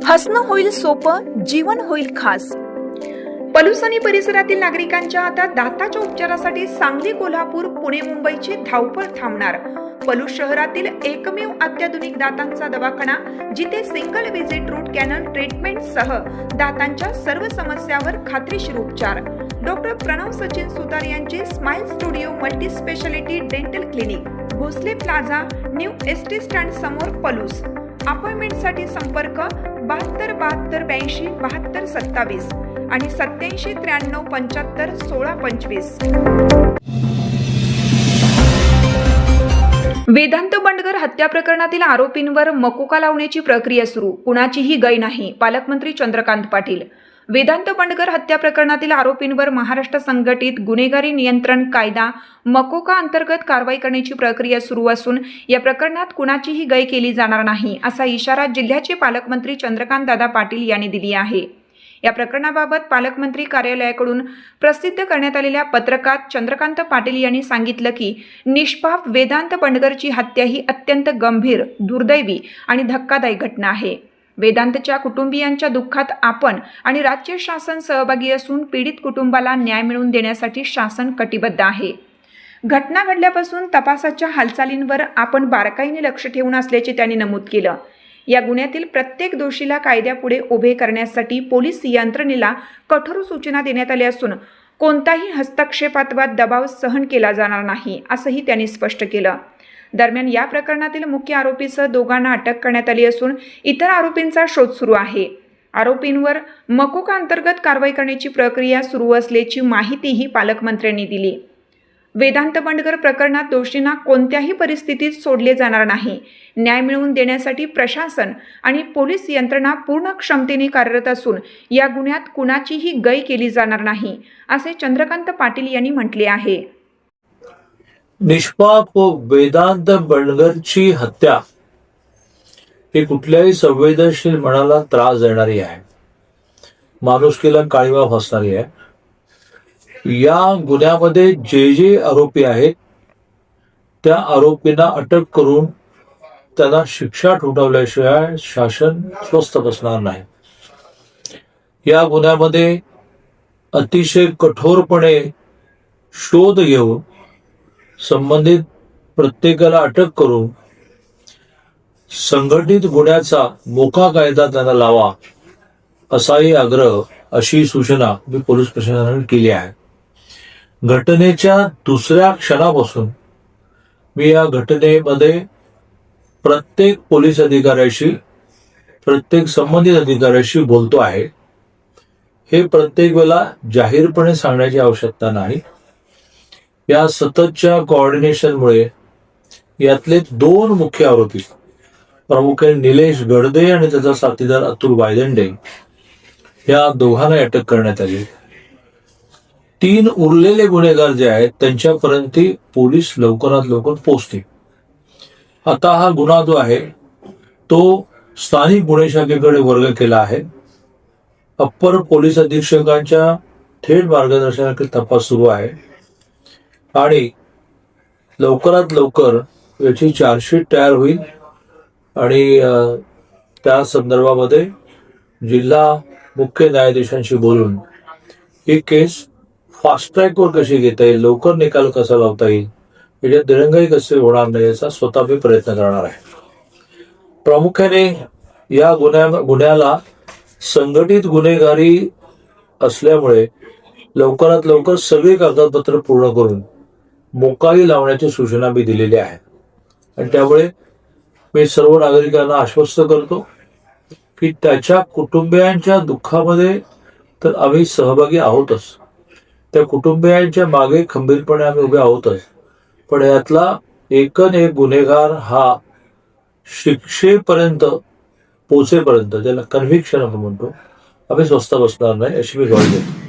हसणं होईल सोपं, जीवन होईल खास. पलूस आणि परिसरातील नागरिकांच्या आता दाताच्या उपचारासाठी सांगली, कोल्हापूर, पुणे, मुंबईची धावपळ थांबणार. पलूस शहरातील एकमेव अत्याधुनिक दातांचा दवाखाना, जिथे single visit root canal treatment सह दातांच्या सर्व समस्यावर खात्रीशीर उपचार. डॉक्टर प्रणव सचिन सुतार यांचे Smile Studio multi speciality dental clinic, Bhosale Plaza, new ST stand समोर, पलूस. अपॉइंटमेंटसाठी संपर्क 72 72 82 72 27 आणि 87 93 75 16 25. वेदांत बंडगर हत्या प्रकरणातील आरोपींवर मकोका लावण्याची प्रक्रिया सुरू, कुणाचीही गय नाही. पालकमंत्री चंद्रकांत पाटील. वेदांत बंडगर हत्या प्रकरणातील आरोपींवर महाराष्ट्र संघटित गुन्हेगारी नियंत्रण कायदा मकोका अंतर्गत कारवाई करण्याची प्रक्रिया सुरू असून या प्रकरणात कुणाचीही गय केली जाणार नाही, असा इशारा जिल्ह्याचे पालकमंत्री चंद्रकांत दादा पाटील यांनी दिली आहे. या प्रकरणाबाबत पालकमंत्री कार्यालयाकडून प्रसिद्ध करण्यात आलेल्या पत्रकात चंद्रकांत पाटील यांनी सांगितलं की निष्पाप वेदांत बंडगरची हत्या ही अत्यंत गंभीर, दुर्दैवी आणि धक्कादायक घटना आहे. वेदांतच्या कुटुंबियांच्या दुःखात आपण आणि राज्य शासन सहभागी असून पीडित कुटुंबाला न्याय मिळवून देण्यासाठी शासन कटिबद्ध आहे. घटना घडल्यापासून तपासाच्या हालचालींवर आपण बारकाईने लक्ष ठेवून असल्याचे त्यांनी नमूद केलं. या गुन्ह्यातील प्रत्येक दोषीला कायद्यापुढे उभे करण्यासाठी पोलीस यंत्रणेला कठोर सूचना देण्यात आल्या असून कोणताही हस्तक्षेप अथवा दबाव सहन केला जाणार नाही, असंही त्यांनी स्पष्ट केलं. दरम्यान या प्रकरणातील मुख्य आरोपीसह दोघांना अटक करण्यात आली असून इतर आरोपींचा शोध सुरू आहे. आरोपींवर मकोका अंतर्गत कारवाई करण्याची प्रक्रिया सुरू असल्याची माहितीही पालकमंत्र्यांनी दिली. वेदांत बंडगर प्रकरणात दोषींना कोणत्याही परिस्थितीत सोडले जाणार नाही. न्याय मिळवून देण्यासाठी प्रशासन आणि पोलीस यंत्रणा पूर्ण क्षमतेने कार्यरत असून या गुन्ह्यात कुणाचीही गय केली जाणार नाही, असे चंद्रकांत पाटील यांनी म्हटले आहे. निष्पाप वेदांत बंडगरची हत्या ही कुठल्याही संवेदनशील मनाला त्रास देणारी आहे, माणुसकीला काळीमा फासणारी आहे. या गुन्ह्यामध्ये जे आरोपी आहेत त्या आरोपींना अटक करून त्यांना शिक्षा ठोठावल्याशिवाय शासन स्वस्थ बसणार नाही. या गुन्ह्यामध्ये अतिशय कठोरपणे शोध घेऊन संबंधित प्रत्येकाला अटक करून संघटित गुन्ह्याचा मोका कायदा त्यांना लावा, असाही आग्रह, अशी सूचना मी पोलीस प्रशासनाने केली आहे. घटनेच्या दुसऱ्या क्षणापासून मी या घटनेमध्ये प्रत्येक पोलीस अधिकाऱ्याशी, प्रत्येक संबंधित अधिकाऱ्याशी बोलतो आहे. हे प्रत्येक वेळेला जाहीरपणे सांगण्याची आवश्यकता नाही. या सततच्या कोऑर्डिनेशनमुळे यातले 2 मुख्य आरोपी, प्रामुख्याने निलेश गडदे आणि त्याचा साथीदार अतुल वायदंडे, या दोघांना अटक करण्यात आली. 3 उरलेले गुन्हेगार जे आहेत त्यांच्यापर्यंत पोलीस लवकरात लवकर पोहोचतील. आता हा गुन्हा जो आहे तो स्थानिक गुन्हे शाखेकडे वर्ग केला आहे. अप्पर पोलीस अधीक्षकांच्या थेट मार्गदर्शनाखाली तपास सुरू आहे आणि लवकरात लवकर याची चार्जशीट तयार होईल आणि त्या संदर्भामध्ये जिल्हा मुख्य न्यायाधीशांशी बोलून ही केस फास्ट ट्रॅकवर कशी घेता येईल, लवकर निकाल कसा लावता येईल, याच्यात दिरंगाई कसे होणार नाही याचा स्वतः मी प्रयत्न करणार आहे. प्रामुख्याने या गुन्ह्याला संघटित गुन्हेगारी असल्यामुळे लवकरात लवकर सगळी कागदपत्र पूर्ण करून मोकाही लावण्याची सूचना मी दिलेली आहे. आणि त्यामुळे मी सर्व नागरिकांना आश्वस्त करतो की त्याच्या कुटुंबियांच्या दुःखामध्ये तर आम्ही सहभागी आहोतच, त्या कुटुंबियांच्या मागे खंबीरपणे आम्ही उभे आहोतच, पण यातला एकन एक गुन्हेगार हा शिक्षेपर्यंत पोचेपर्यंत, ज्याला कन्व्हिक्शन आपण म्हणतो, आम्ही स्वस्थ बसणार नाही, अशी मी ग्वाही देतो.